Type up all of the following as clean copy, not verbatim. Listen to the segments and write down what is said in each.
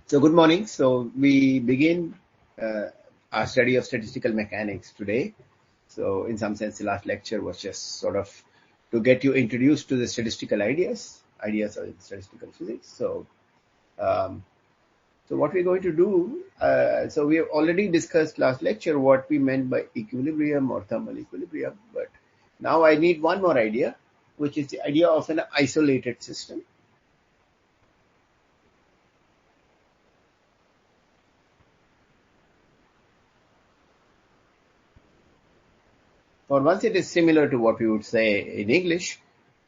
So good morning. So we begin our study of statistical mechanics today. So in some sense, the last lecture was just sort of to get you introduced to the statistical ideas of statistical physics. So what we're going to do, so we have already discussed last lecture what we meant by equilibrium or thermal equilibrium, but now I need one more idea, which is the idea of an isolated system. Or once it is similar to what we would say in English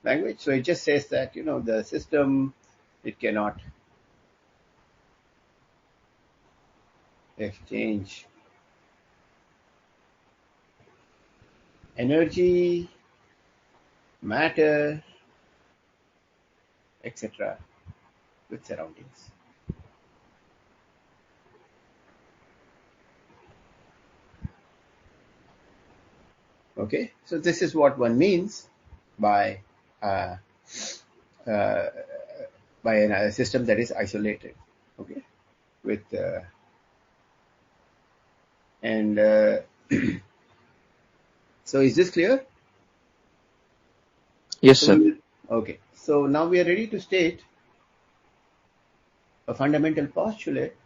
language. So it just says that, the system, it cannot exchange energy, matter, etc. with surroundings. Okay, so this is what one means by a system that is isolated. Okay, with so is this clear? Yes, sir. Okay, so now we are ready to state a fundamental postulate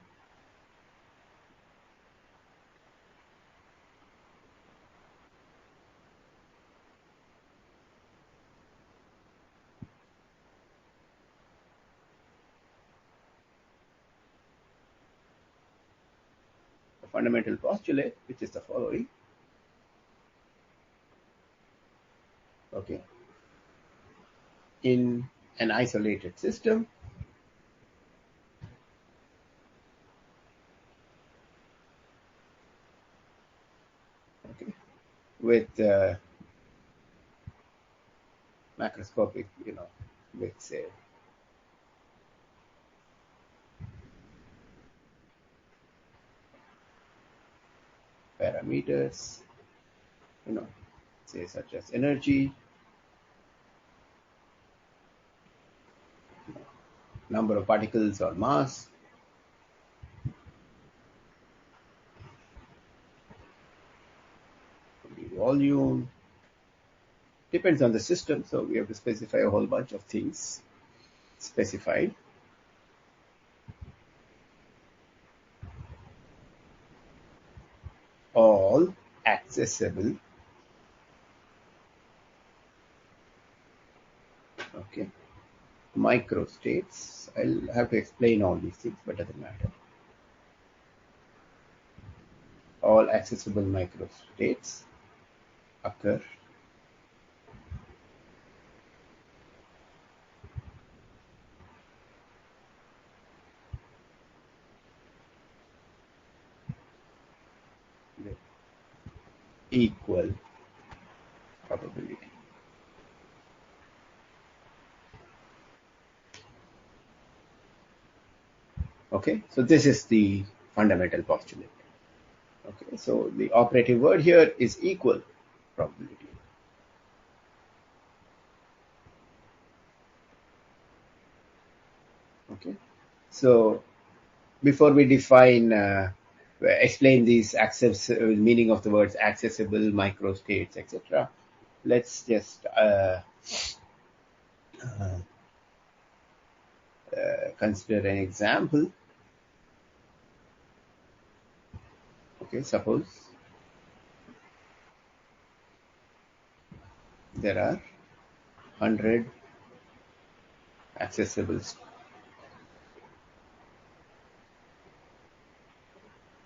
which is the following. Okay, in an isolated system, okay, with macroscopic, with say parameters, say such as energy, number of particles or mass, volume, depends on the system. So we have to specify a whole bunch of things specified. All accessible. Okay. Microstates. I'll have to explain all these things, but doesn't matter. All accessible microstates occur with equal probability. Okay, so this is the fundamental postulate. Okay, so the operative word here is equal probability. Okay, so before we explain these meaning of the words accessible, microstates, etc., let's just consider an example. Okay, suppose there are 100 accessible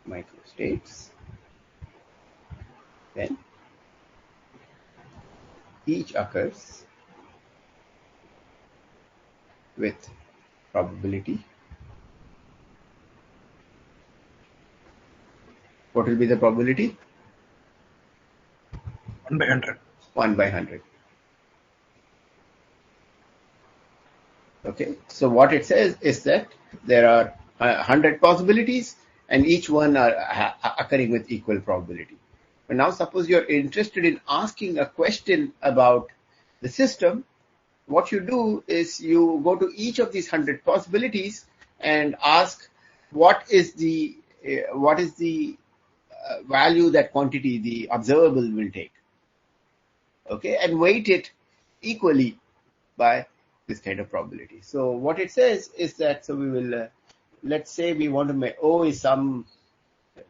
microstates, then each occurs with probability. What will be the probability? 1 by 100. 1 by 100. Okay, so what it says is that there are 100 possibilities and each one are occurring with equal probability. But now suppose you're interested in asking a question about the system, what you do is you go to each of these 100 possibilities and ask what is the value that quantity the observable will take, okay, and weight it equally by this kind of probability. So what it says is that, so we will let's say we want to make O is some, let's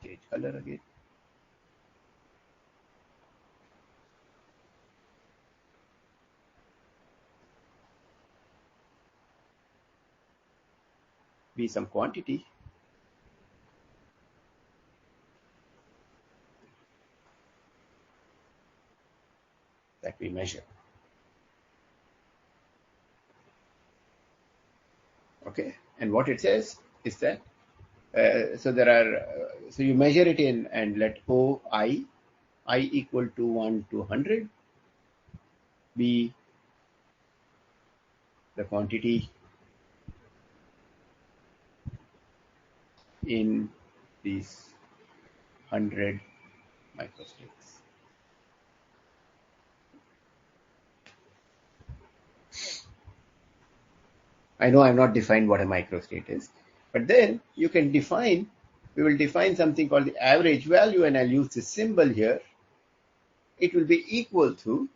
change color again. Be some quantity that we measure. Okay, and what it says is that so there are so you measure it in and let O I equal to 1 to 100 be the quantity in these 100 microstates. I know I've not defined what a microstate is, but then you can define, we will define something called the average value, and I'll use this symbol here. It will be equal to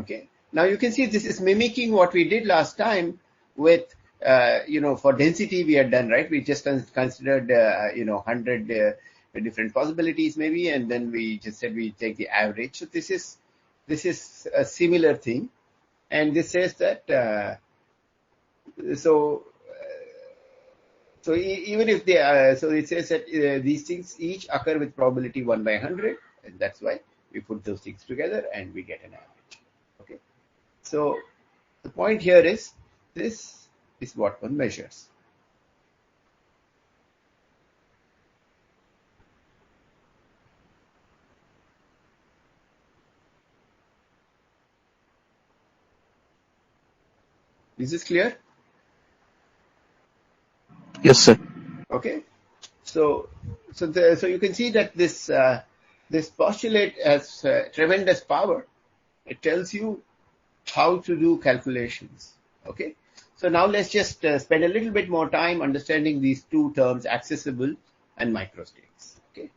okay. Now you can see this is mimicking what we did last time with for density we had done, right? We just considered 100 different possibilities maybe, and then we just said we take the average. So this is a similar thing, and this says that so even if they so it says that these things each occur with probability 1 by 100, and that's why we put those things together and we get an average. Okay, so the point here is this is what one measures. Is this clear? Yes, sir. Okay, so you can see that this postulate has tremendous power. It tells you how to do calculations. Okay, so now let's just spend a little bit more time understanding these two terms, accessible and microstates. Okay,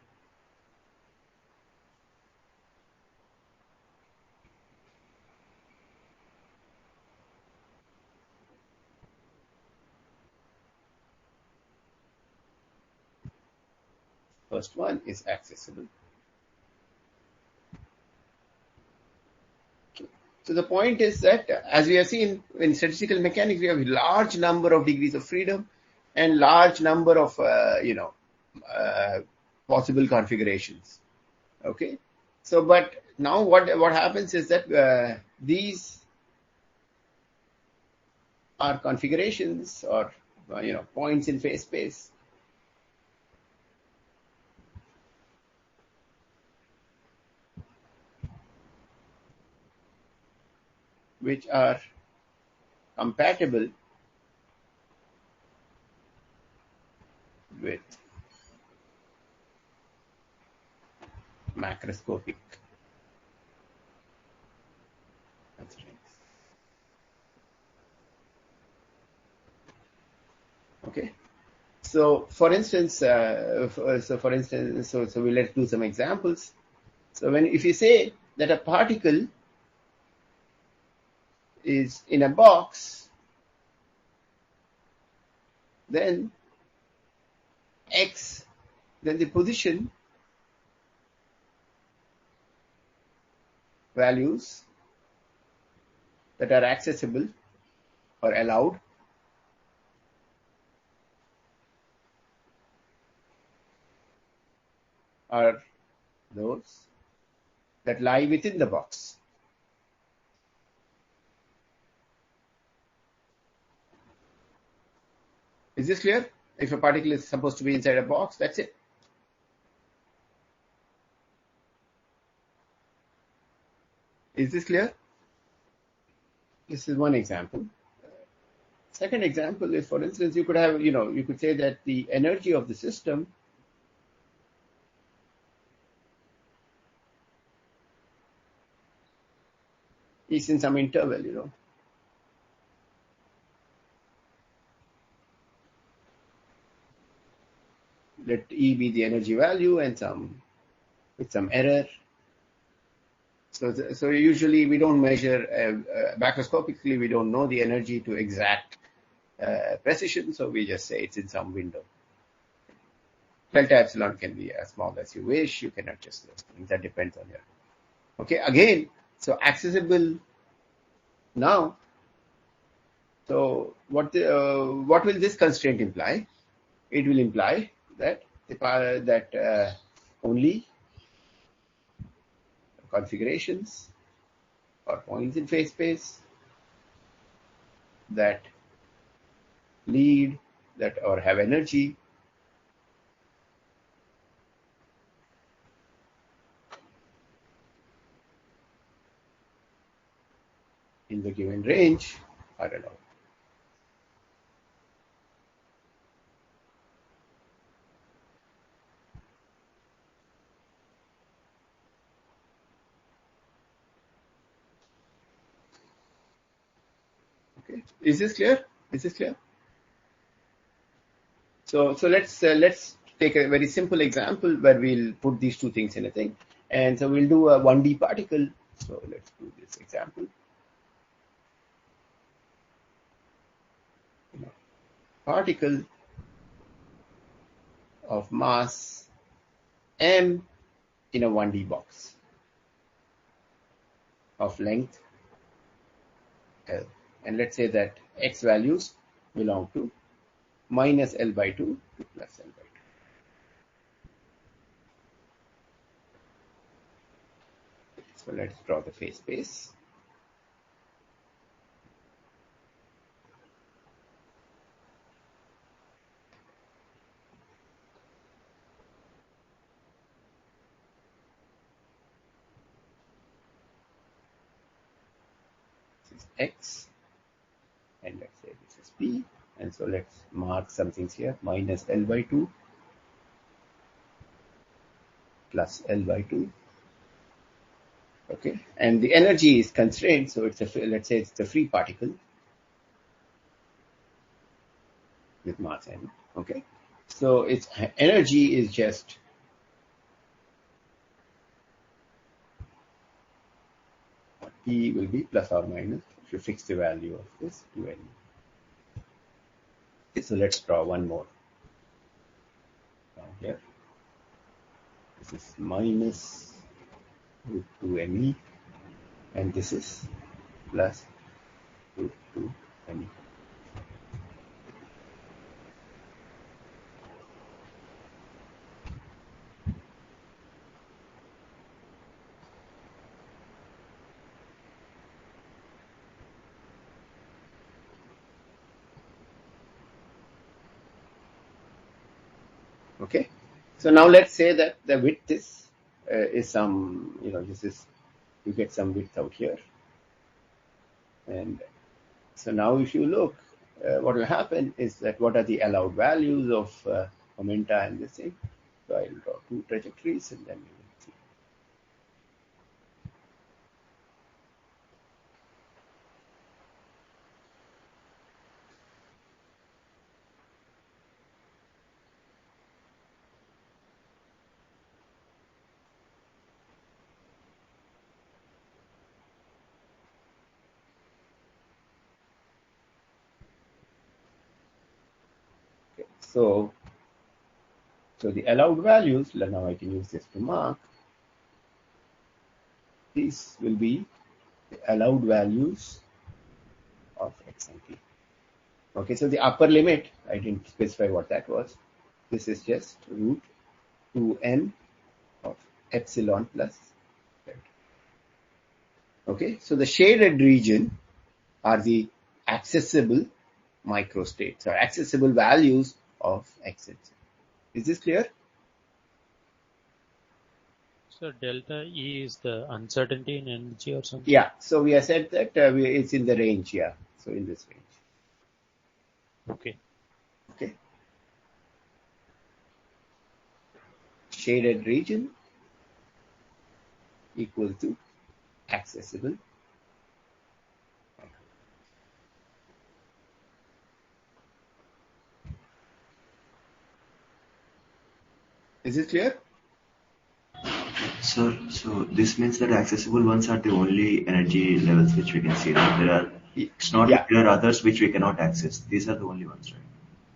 first one is accessible. So the point is that, as we have seen in statistical mechanics, we have a large number of degrees of freedom and large number of uh, possible configurations. Okay, so but now what happens is that these are configurations or points in phase space which are compatible with macroscopic constraints. Okay, so for instance, so we let's do some examples. So if you say that a particle is in a box, then x, then the position values that are accessible or allowed are those that lie within the box. Is this clear? If a particle is supposed to be inside a box, that's it. Is this clear? This is one example. Second example is, for instance, you could have, you could say that the energy of the system is in some interval. Let E be the energy value and with some error. So usually we don't measure macroscopically. We don't know the energy to exact precision, so we just say it's in some window. Delta epsilon can be as small as you wish. You can adjust those things. That depends on your. Okay, again, so accessible now. So what will this constraint imply? It will imply that only configurations or points in phase space that lead that or have energy in the given range are allowed. Okay, is this clear? Is this clear? So let's take a very simple example where we'll put these two things in a thing, and so we'll do a 1D particle. So let's do this example. Particle of mass m in a 1D box of length L, and let's say that x values belong to minus L by 2 to plus L by 2. So let's draw the phase space. This is x, and let's say this is p, and so let's mark some things here: minus L by 2 plus L by 2. Okay, and the energy is constrained, so let's say it's a free particle with mass m. Okay, so its energy is just E will be plus or minus if you fix the value of this to n. Okay, so let's draw one more down here. This is minus root 2 me, and this is plus root 2 me. Okay, so now let's say that the width is some, this is, you get some width out here, and so now if you look, what will happen is that what are the allowed values of momenta and this thing. So I'll draw two trajectories and then we will see. Okay, so the allowed values, now I can use this to mark. These will be the allowed values of x and p. Okay, so the upper limit, I didn't specify what that was. This is just root 2n of epsilon plus z. Okay, so the shaded region are the accessible microstates or accessible values of x and z. Is this clear? So delta E is the uncertainty in energy or something? Yeah, so we have said that it's in the range, yeah, so in this range. Okay. Okay. Shaded region equal to accessible. Is it clear? So this means that accessible ones are the only energy levels which we can see. Right? It's not Yeah. like there are others which we cannot access. These are the only ones, right?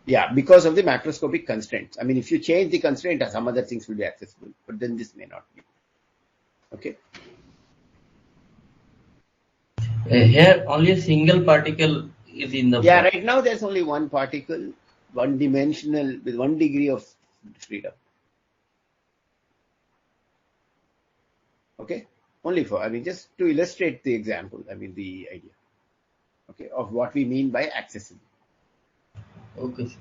Yeah, because of the macroscopic constraints. I mean, if you change the constraint, some other things will be accessible, but then this may not be. Okay. Here only a single particle is in the Yeah, box. right now there's only one particle, one dimensional with 1 degree of freedom. Okay. Only for, I mean, just to illustrate the example, I mean, the idea, okay, of what we mean by accessible. Okay. Okay.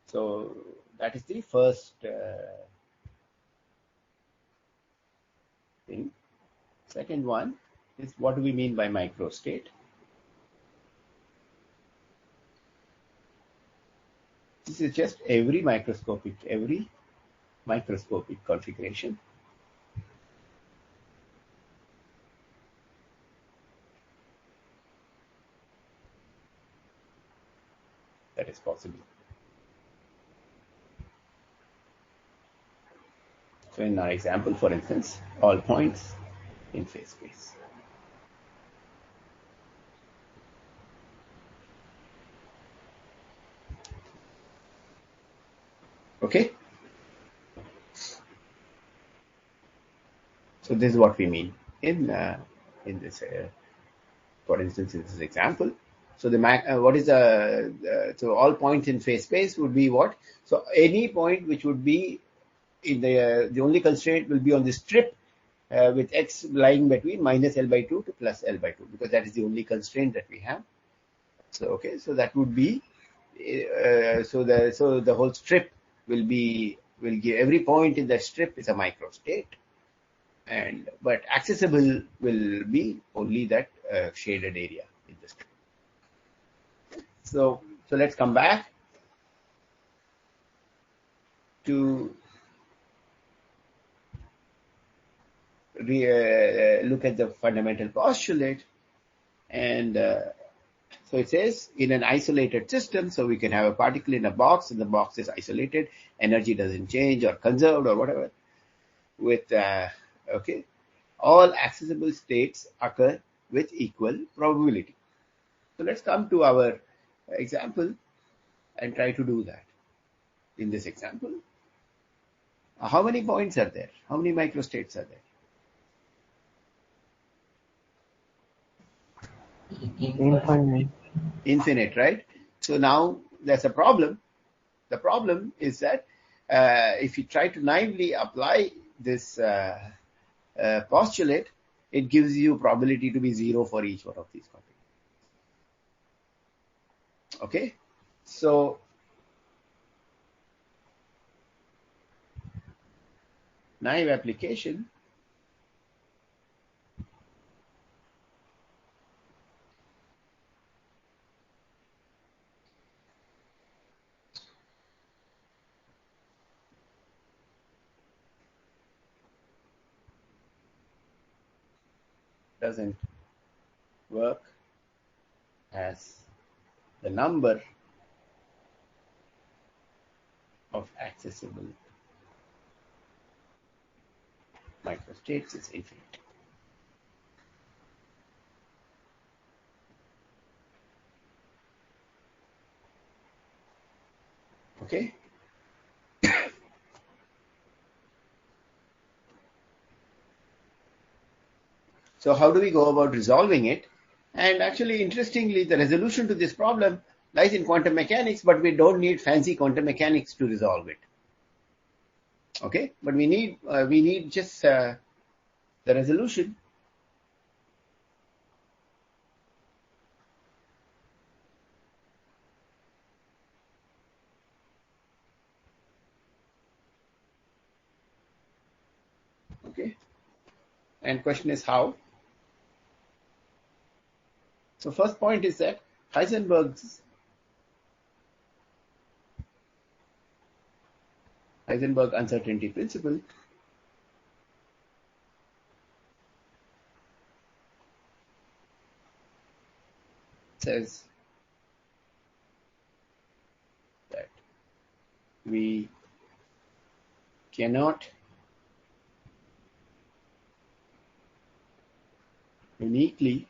So that is the first thing. Second one is what do we mean by microstate? This is just every microscopic configuration that is possible. So in our example, for instance, all points in phase space. Okay. So this is what we mean in this, for instance, in this example. So the what is the so all points in phase space would be what? So any point which would be in the only constraint will be on the strip with x lying between minus L by 2 to plus L by 2 because that is the only constraint that we have. So okay, so that would be so the whole strip will give every point in that strip is a microstate, and but accessible will be only that shaded area in the strip. So let's come back to look at the fundamental postulate, and so it says in an isolated system, so we can have a particle in a box, and the box is isolated, energy doesn't change or conserved or whatever. With okay, all accessible states occur with equal probability. So let's come to our example and try to do that. In this example, how many points are there? How many microstates are there? Infinite. Infinite, right? So now there's a problem. The problem is that if you try to naively apply this postulate, it gives you probability to be 0 for each one of these configurations. Okay, so naive application doesn't work as the number of accessible microstates is infinite. Okay, so how do we go about resolving it? And actually, interestingly, the resolution to this problem lies in quantum mechanics, but we don't need fancy quantum mechanics to resolve it. Okay, but we need just the resolution. Okay, And question is how. So first point is that Heisenberg's Heisenberg uncertainty principle says that we cannot uniquely,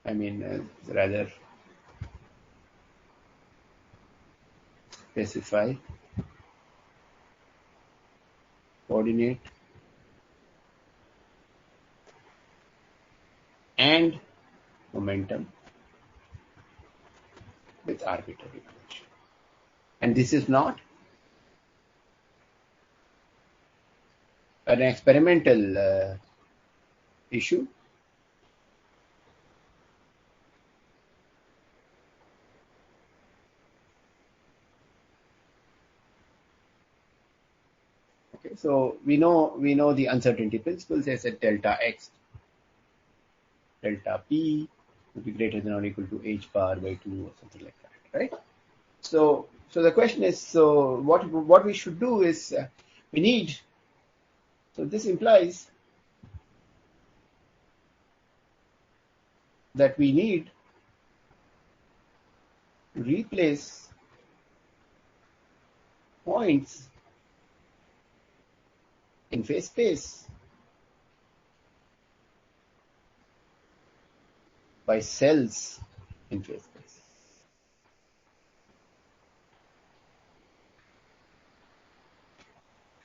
rather specify coordinate and momentum with arbitrary function. And this is not an experimental issue. Okay, so we know the uncertainty principle says that delta x, delta p will be greater than or equal to h bar by 2 or something like that, right? So the question is, so what we should do is we need. So this implies that we need to replace points in phase space by cells in phase space.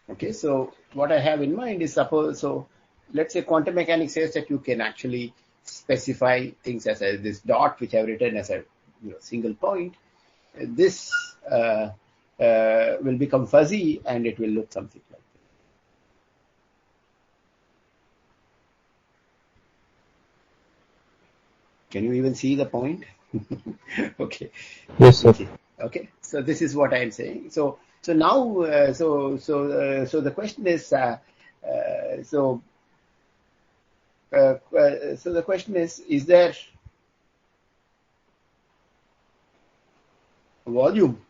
Okay, so what I have in mind is suppose, so let's say quantum mechanics says that you can actually specify things as this dot which I've written as a single point. This will become fuzzy and it will look something like this. Can you even see the point? Okay. Yes, sir. Okay. So this is what I am saying. So now, so the question is, so the question is there a volume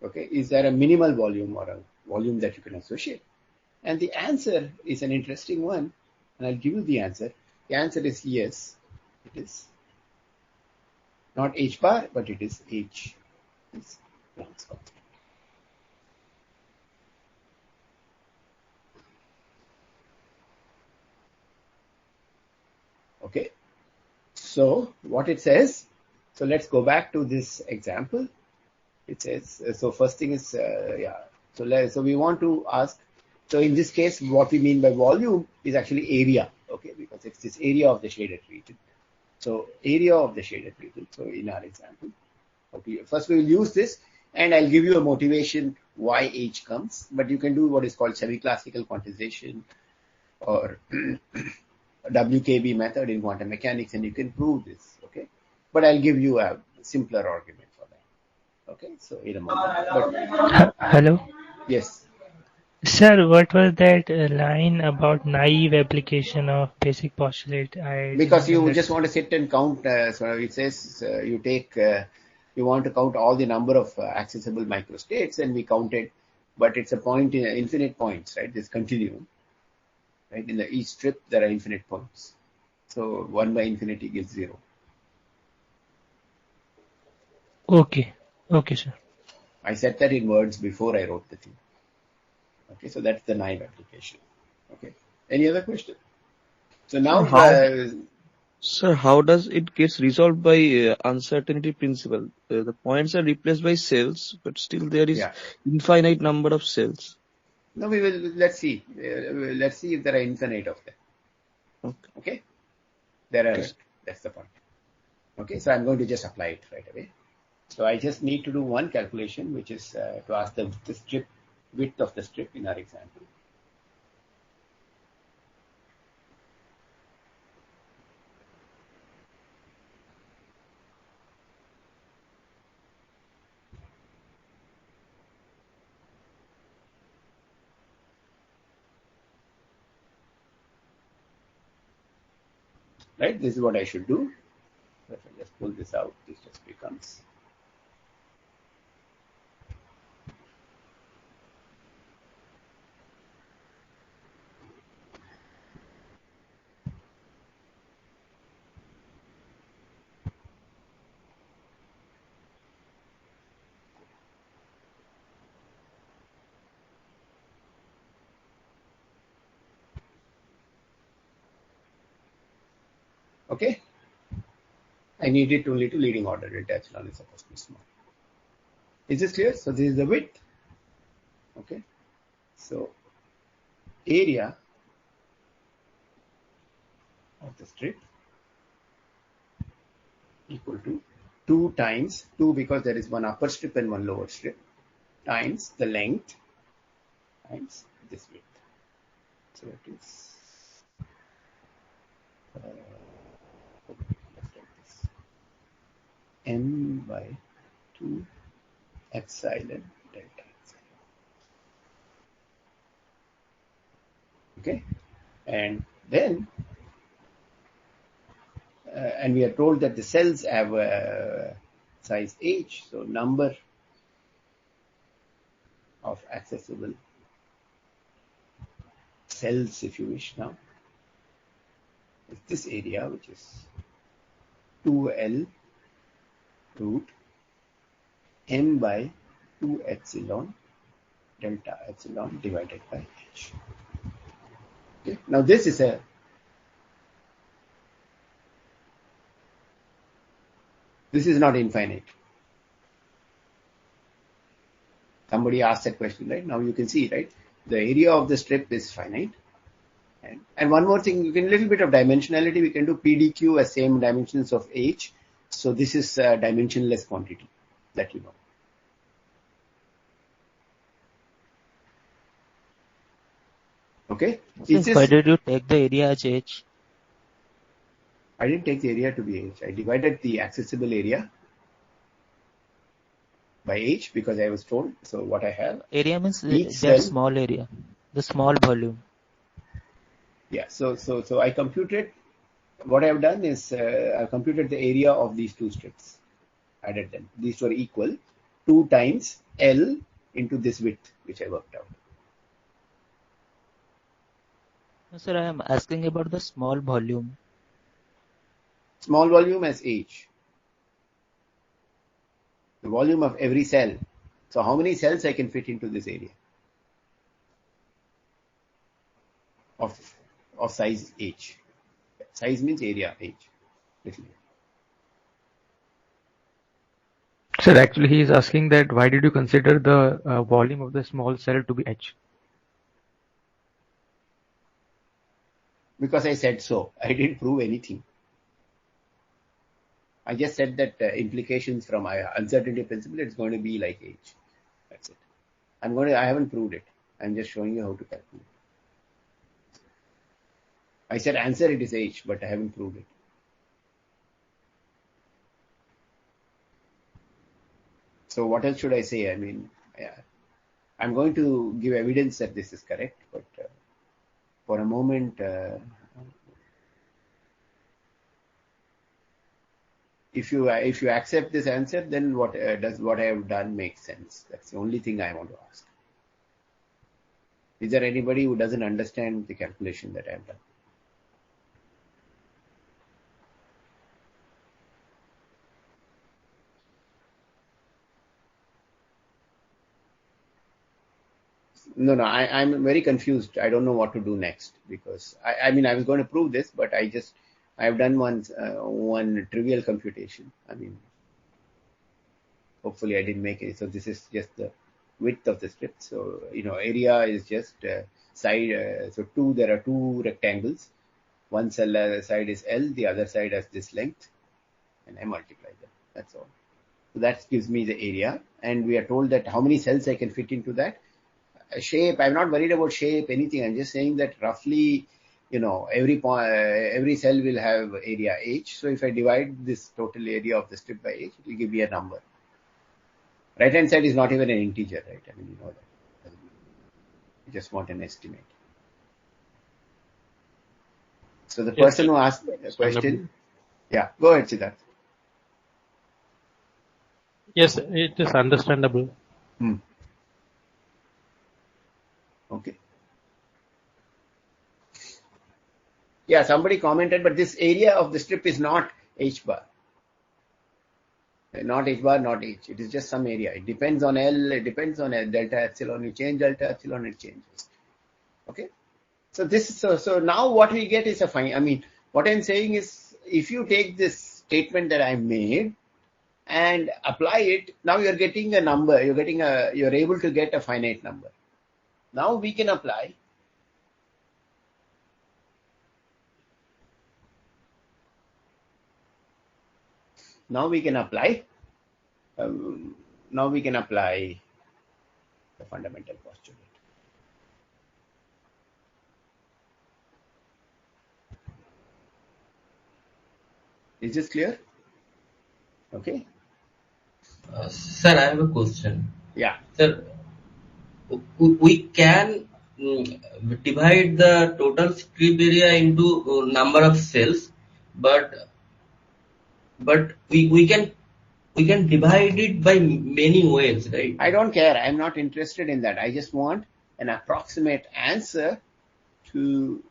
okay, is there a minimal volume or a volume that you can associate? And the answer is an interesting one, and I'll give you the answer. The answer is yes, it is. Not h bar, but it is h. It's Planck's constant. Okay, so what it says, so let's go back to this example. It says, so first thing is, so we want to ask, so in this case, what we mean by volume is actually area, okay, because it's this area of the shaded region. So area of the shaded region, so in our example, okay, first we will use this, and I'll give you a motivation why h comes, but you can do what is called semi-classical quantization or WKB method in quantum mechanics, and you can prove this, okay? But I'll give you a simpler argument for that, okay? So in a moment. But, Hello? yes. Sir, what was that line about naive application of basic postulate? Because you just want to sit and count, so it says you take, you want to count all the number of accessible microstates, and we counted, but it's a point in infinite points, right? This continuum, right? In each strip, there are infinite points. So 1 by infinity gives 0. Okay, sir. I said that in words before I wrote the thing. Okay, so that's the naive application. Okay. Any other question? So now, Sir, how does it gets resolved by uncertainty principle? The points are replaced by cells, but still there is infinite number of cells. no, we will. Let's see. Let's see if there are infinite of them. Okay. There are. Yes. That's the point. Okay. So I'm going to just apply it right away. So I just need to do one calculation, which is to ask the strip width of the strip in our example. right? This is what I should do. So if I just pull this out, this just becomes okay. I need it only to leading order. Delta epsilon is supposed to be small. Is this clear? So this is the width. Okay. So area of the strip equal to 2 times 2 because there is one upper strip and one lower strip times the length times this width. So it is let's take this m by 2 epsilon delta epsilon. Okay, and then and we are told that the cells have size h, so number of accessible cells, if you wish, now is this area, which is 2L root m by 2 epsilon delta epsilon divided by h. Okay. Now this is not infinite. Somebody asked that question, right? Now you can see, right? The area of the strip is finite. And one more thing, you can a little bit of dimensionality. We can do PDQ as same dimensions of H. So this is a dimensionless quantity that you know. Okay. So why did you take the area as H? I didn't take the area to be H. I divided the accessible area by H because I was told. So what I have, Area means each their cell, small area, the small volume. yeah. So I computed. What I have done is I computed the area of these two strips. Added them. These were equal 2 times L into this width, which I worked out. No, sir, I am asking about the small volume. Small volume as H. The volume of every cell. So how many cells I can fit into this area of size H? Size means area H. Literally. Sir, actually he is asking that why did you consider the volume of the small cell to be H? Because I said so. I didn't prove anything. I just said that implications from uncertainty principle, it's going to be like H. That's it. I haven't proved it. I'm just showing you how to calculate. I said answer it is H, but I haven't proved it. So what else should I say? I mean, yeah, I'm going to give evidence that this is correct, but for a moment, if you accept this answer, then does what I have done make sense? That's the only thing I want to ask. Is there anybody who doesn't understand the calculation that I have done? No, I'm very confused. I don't know what to do next because I mean I was going to prove this, but I've done one trivial computation. I mean, hopefully I didn't make it. So this is just the width of the strip. So area is just side. So there are two rectangles. One cell side is L, the other side has this length, and I multiply them. That's all. So that gives me the area, and we are told that how many cells I can fit into that. Shape, I'm not worried about shape, anything. I'm just saying that roughly, every cell will have area H. So if I divide this total area of the strip by H, it will give me a number. Right hand side is not even an integer, right? I mean, you know that. You just want an estimate. So the Yes, person sir. who asked the question, yeah, go ahead, Siddharth. Yes, it is understandable. Okay. Yeah, somebody commented, but this area of the strip is not H bar. Not H bar, not H. It is just some area. It depends on L, it depends on delta epsilon. You change delta epsilon, it changes. Okay. So this so now what we get is a fine. I mean, what I'm saying is, if you take this statement that I made and apply it, now you're getting a number. You're able to get a finite number. Now we can apply. Now we can apply. Now we can apply the fundamental postulate. Is this clear? Okay. Sir, I have a question. Yeah. Sir, we can divide the total strip area into number of cells, but we can divide it by many ways, right? I don't care. I'm not interested in that. I just want an approximate answer to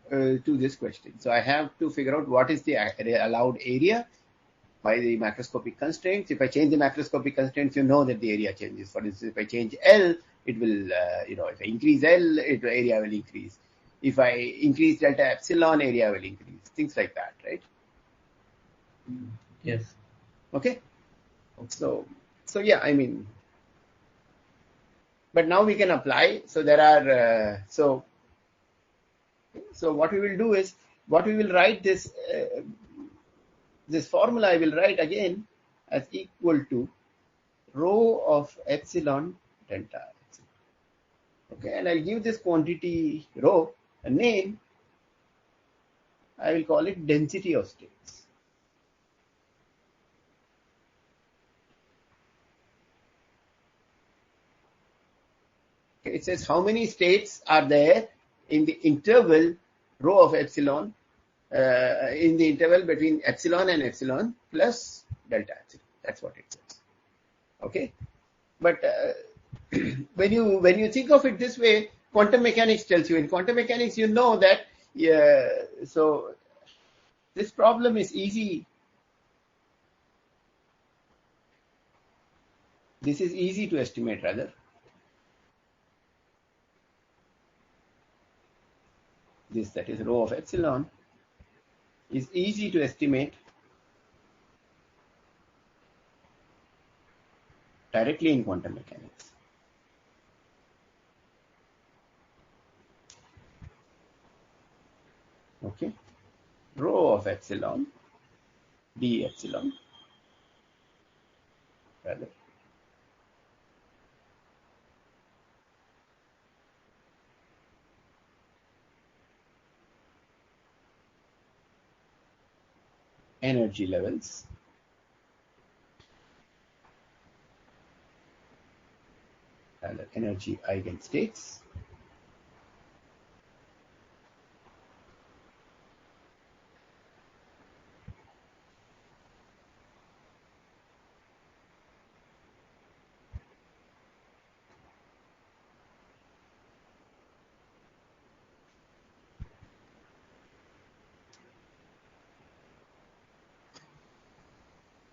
this question. So I have to figure out what is the allowed area by the macroscopic constraints. If I change the macroscopic constraints, you know that the area changes. For instance, if I change L, it will, if I increase L, area will increase. If I increase delta epsilon, area will increase. Things like that, right? Yes. Okay. So yeah, I mean, but now we can apply. So there are, so what we will do is, what we will write this, this formula I will write again as equal to rho of epsilon delta epsilon. Okay, and I'll give this quantity rho a name. I will call it density of states. Okay, it says how many states are there in the interval rho of epsilon, in the interval between epsilon and epsilon plus delta epsilon. That's what it says. Okay, but when you think of it this way, quantum mechanics tells you. In quantum mechanics, you know that. So this problem is easy. This is easy to estimate, rather. This, that is rho of epsilon, is easy to estimate directly in quantum mechanics. Okay, rho of epsilon, d epsilon, rather, energy levels, rather energy eigenstates,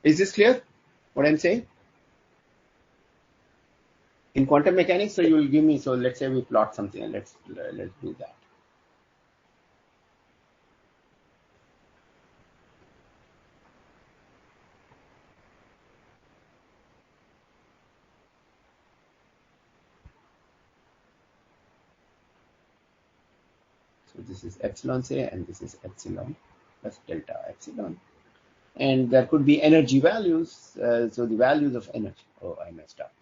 Is this clear, what I'm saying? In quantum mechanics, so you will give me, so let's say we plot something, and let's do that. So this is epsilon, say, and this is epsilon plus delta epsilon. And there could be energy values, so the values of energy. Oh, I messed up.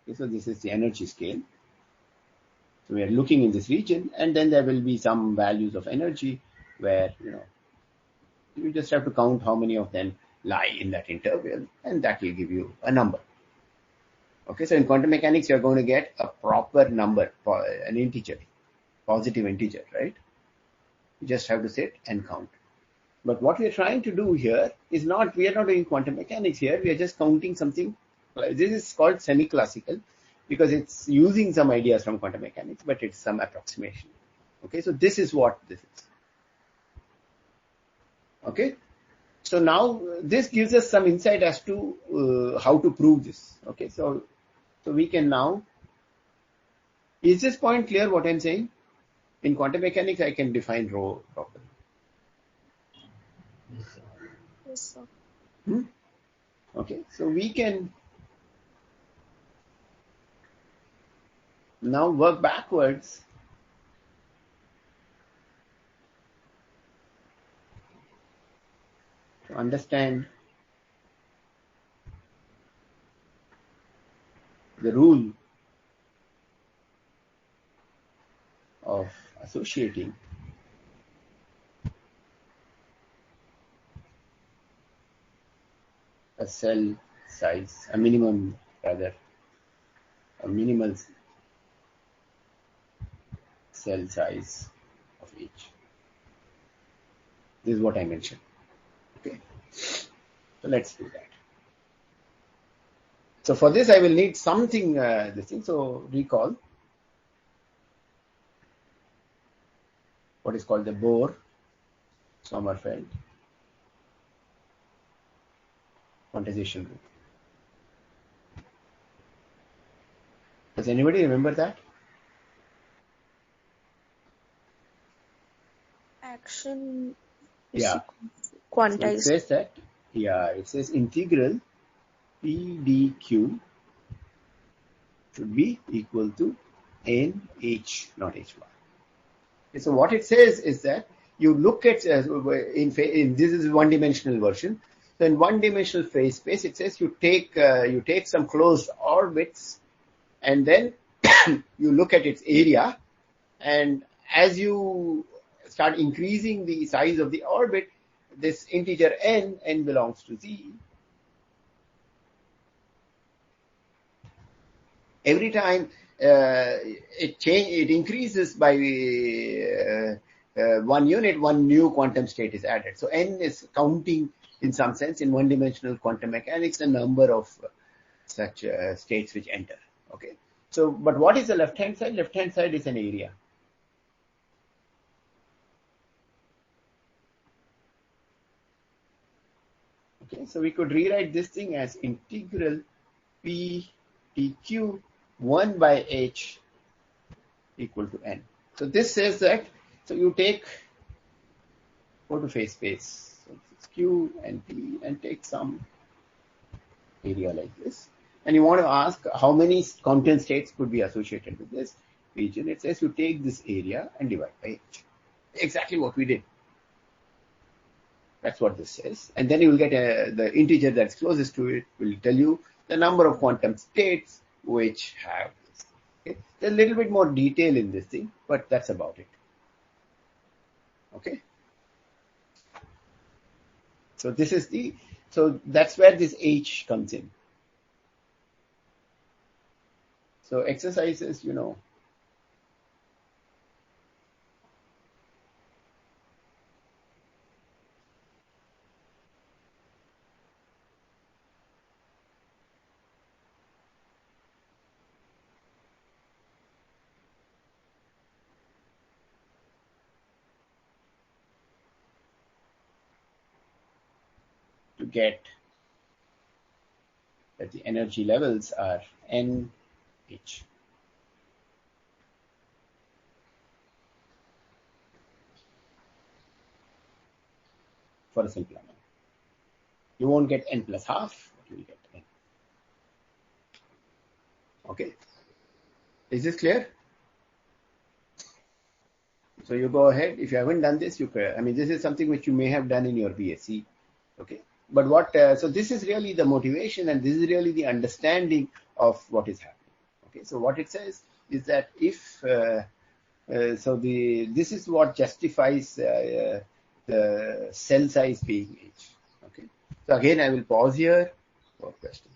Okay, so this is the energy scale. So we are looking in this region, and then there will be some values of energy where, you just have to count how many of them lie in that interval, and that will give you a number. Okay, so in quantum mechanics, you're going to get a proper number, an integer, positive integer, right? You just have to sit and count. But what we're trying to do here is not, we are not doing quantum mechanics here, we are just counting something. This is called semi-classical because it's using some ideas from quantum mechanics, but it's some approximation. Okay, so this is what this is. Okay, so now this gives us some insight as to how to prove this. Okay, so we can now, is this point clear what I'm saying? In quantum mechanics, I can define rho properly. Yes, sir. Okay, so we can now work backwards to understand the rule of associating a cell size, a minimal cell size of each. This is what I mentioned. Okay, so let's do that. So for this, I will need something, this thing. So recall what is called the Bohr-Sommerfeld quantization rule. Does anybody remember that? Action Yeah. quantized. So it says that, it says integral P dq should be equal to NH, not HY. Okay, so what it says is that you look at, in this is one-dimensional version. So in one-dimensional phase space, it says you take some closed orbits, and then you look at its area, and as you start increasing the size of the orbit, this integer n belongs to Z. Every time it increases by 1 unit, one new quantum state is added. So n is counting, in some sense, in one-dimensional quantum mechanics, the number of such states which enter. Okay. So, but what is the left-hand side? Left-hand side is an area. Okay. So we could rewrite this thing as integral P dq 1 by h equal to n. So this says that, so you go to phase space, so it's q and p, and take some area like this, and you want to ask how many quantum states could be associated with this region. It says you take this area and divide by h. Exactly what we did. That's what this says. And then you will get the integer that's closest to it will tell you the number of quantum states which have this. Okay? There's a little bit more detail in this thing, but that's about it. Okay. So this is so that's where this H comes in. So exercises, to get that the energy levels are NH. For a simple amount. You won't get n plus half, but you will get n. Okay. Is this clear? So you go ahead. If you haven't done this, this is something which you may have done in your BSc. Okay. But so this is really the motivation, and this is really the understanding of what is happening. Okay. So what it says is that if, this is what justifies the cell size being h. Okay. So again, I will pause here for questions.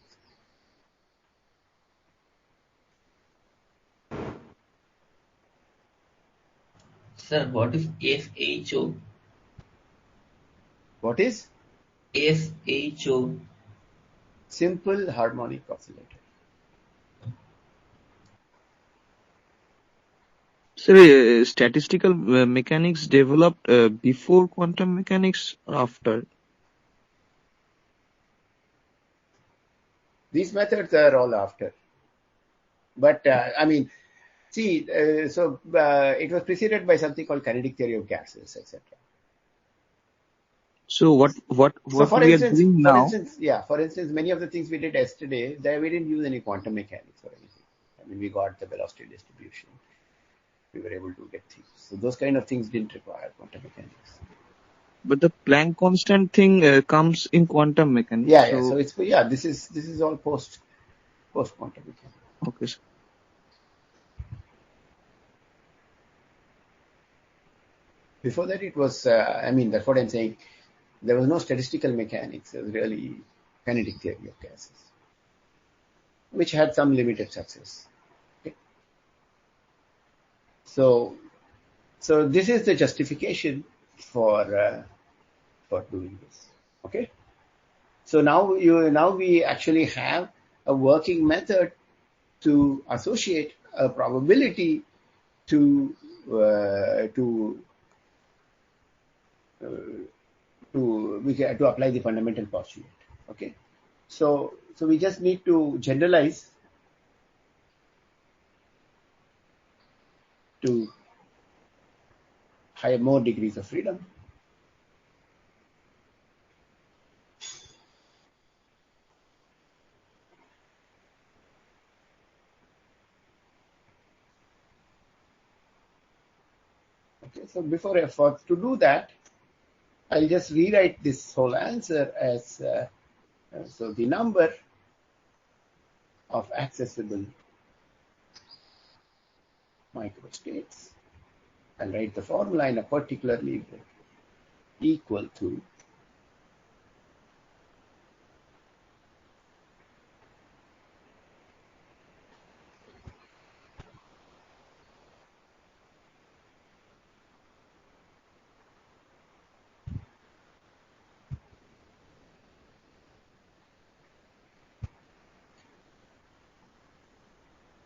Sir, what is SHO? What is? SHO. Simple harmonic oscillator. So, statistical mechanics developed before quantum mechanics or after? These methods are all after. But I mean, see, it was preceded by something called kinetic theory of gases, etc. So what So for we are instance, doing now? for instance, many of the things we did yesterday, we didn't use any quantum mechanics or anything. I mean, we got the velocity distribution. We were able to get things. So those kind of things didn't require quantum mechanics. But the Planck constant thing comes in quantum mechanics. Yeah, so yeah. So it's this is all post quantum mechanics. Okay, sir. Before that, it was. I mean, that's what I'm saying. There was no statistical mechanics. It was really kinetic theory of gases, which had some limited success. Okay. So this is the justification for doing this. Okay. So now we actually have a working method to associate a probability to apply the fundamental postulate. Okay. So we just need to generalize to more degrees of freedom. Okay, so to do that, I'll just rewrite this whole answer as so the number of accessible microstates. I'll write the formula in a particular lever equal to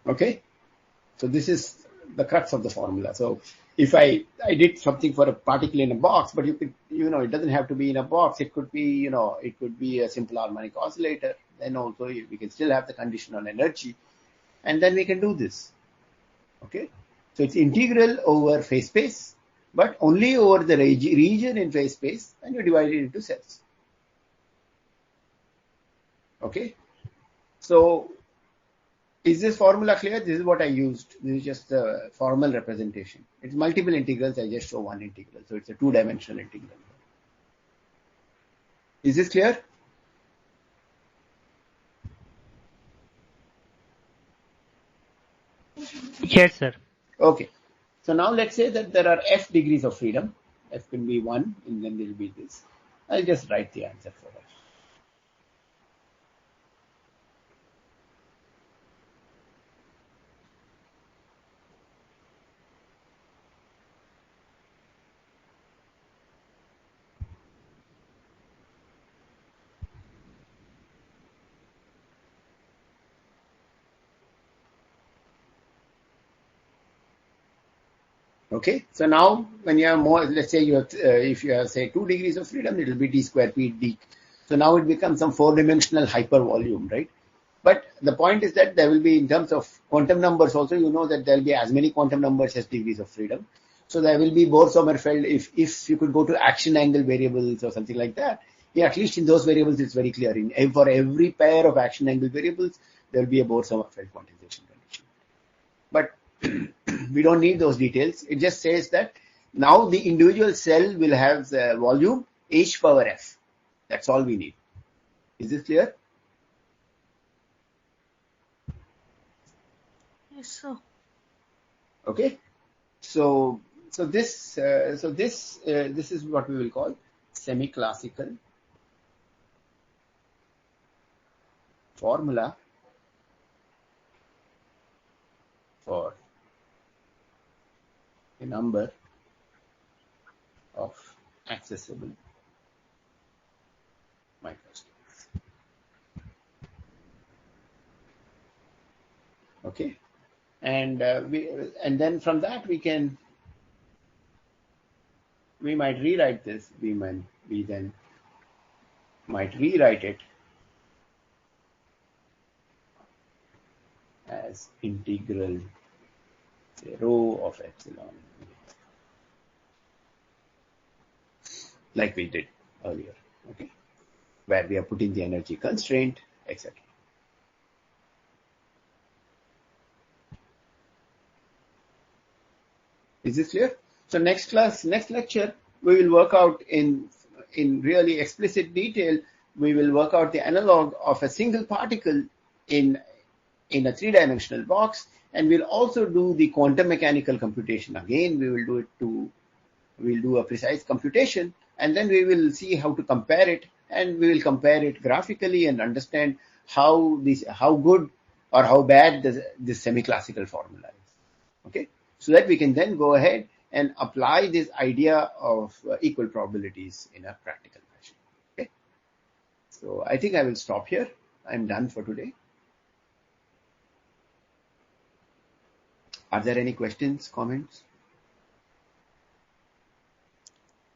okay. So this is the crux of the formula. So if I did something for a particle in a box, but it doesn't have to be in a box. It could be, it could be a simple harmonic oscillator. Then also we can still have the condition on energy, and then we can do this. Okay. So it's integral over phase space, but only over the region in phase space, and you divide it into cells. Okay. So is this formula clear? This is what I used. This is just the formal representation. It's multiple integrals. I just show one integral. So it's a two-dimensional integral. Is this clear? Yes, sir. Okay. So now let's say that there are f degrees of freedom. F can be 1, and then there will be this. I'll just write the answer for that. Okay, so now when you have more, let's say you have, if you have say 2 degrees of freedom, it will be d square p d. So now it becomes some 4-dimensional hypervolume, right? But the point is that there will be, in terms of quantum numbers also, you know that there will be as many quantum numbers as degrees of freedom. So there will be Bohr-Sommerfeld, if you could go to action angle variables or something like that. Yeah, at least in those variables, it's very clear. For every pair of action angle variables, there will be a Bohr-Sommerfeld quantization condition. But we don't need those details. It just says that now the individual cell will have the volume h power f. That's all we need. Is this clear? Yes, sir. Okay. So this is what we will call semi-classical formula for a number of accessible microstates. Okay, and then from that we might rewrite this. We then might rewrite it as integral, say, rho of epsilon, like we did earlier. Okay, where we are putting the energy constraint, etc. Is this clear? So next lecture, we will work out in really explicit detail. We will work out the analog of a single particle in a three-dimensional box, and we'll also do the quantum mechanical computation. Again, we'll do a precise computation, and then we will see how to compare it, and we will compare it graphically and understand how good or how bad this semi-classical formula is. Okay, so that we can then go ahead and apply this idea of equal probabilities in a practical fashion. Okay, so I think I will stop here. I'm done for today. Are there any questions, comments?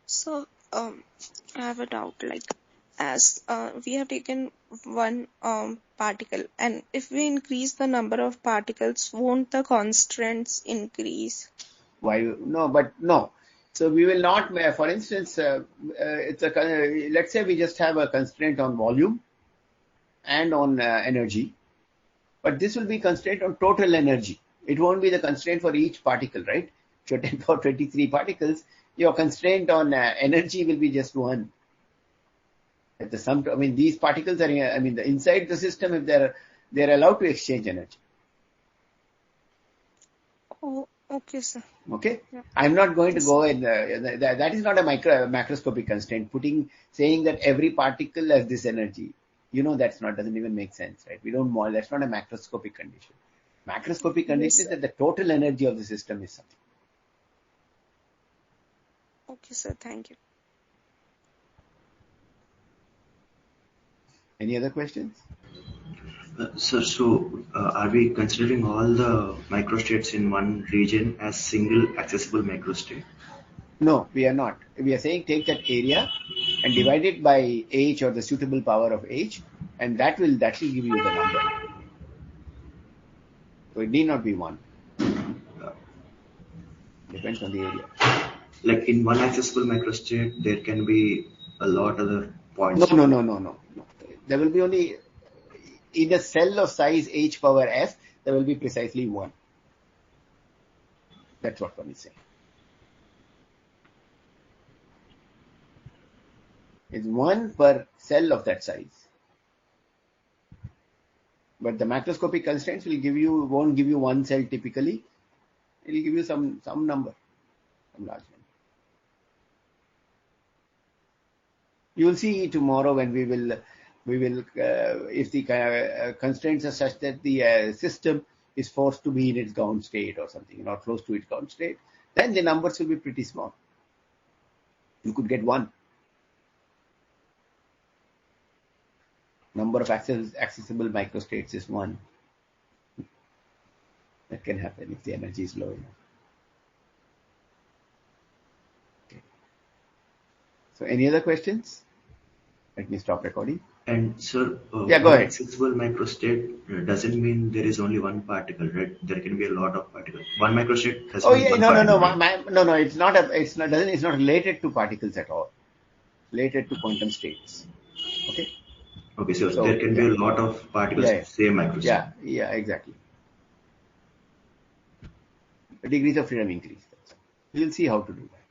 So, I have a doubt. Like, as we have taken one particle, and if we increase the number of particles, won't the constraints increase? Why? No, but no. So we will not. For instance, let's say we just have a constraint on volume and on energy, but this will be constraint on total energy. It won't be the constraint for each particle, right? If you're 10 power 23 particles, your constraint on energy will be just one. At the sum, I mean, these particles are, inside the system, if they're allowed to exchange energy. Oh, okay, sir. Okay, Yeah. I'm not going to go in. That is not a macroscopic constraint. Saying that every particle has this energy, doesn't even make sense, right? That's not a macroscopic condition. Macroscopic condition is that the total energy of the system is something. Okay, sir. Thank you. Any other questions? Sir, so are we considering all the microstates in one region as single accessible microstate? No, we are not. We are saying take that area and divide it by h, or the suitable power of h, and that will give you the number. So it need not be one. Depends on the area. Like in one accessible microstate, there can be a lot of other points. No. There will be only, in a cell of size h power f, there will be precisely one. That's what one is saying. It's one per cell of that size. But the macroscopic constraints won't give you one cell typically. It will give you some number, some large number. You will see tomorrow when we will if the constraints are such that the system is forced to be in its ground state or something, or close to its ground state, then the numbers will be pretty small. You could get one. Number of accessible microstates is one. That can happen if the energy is low enough. Okay. So any other questions? Let me stop recording. And sir, go ahead. Accessible microstate doesn't mean there is only one particle, right? There can be a lot of particles. One microstate has one particle. No. It's not related to particles at all. Related to quantum states. Okay. Okay, so there can be a lot of particles in the same microstate. Yeah, exactly. The degrees of freedom increase. We'll see how to do that.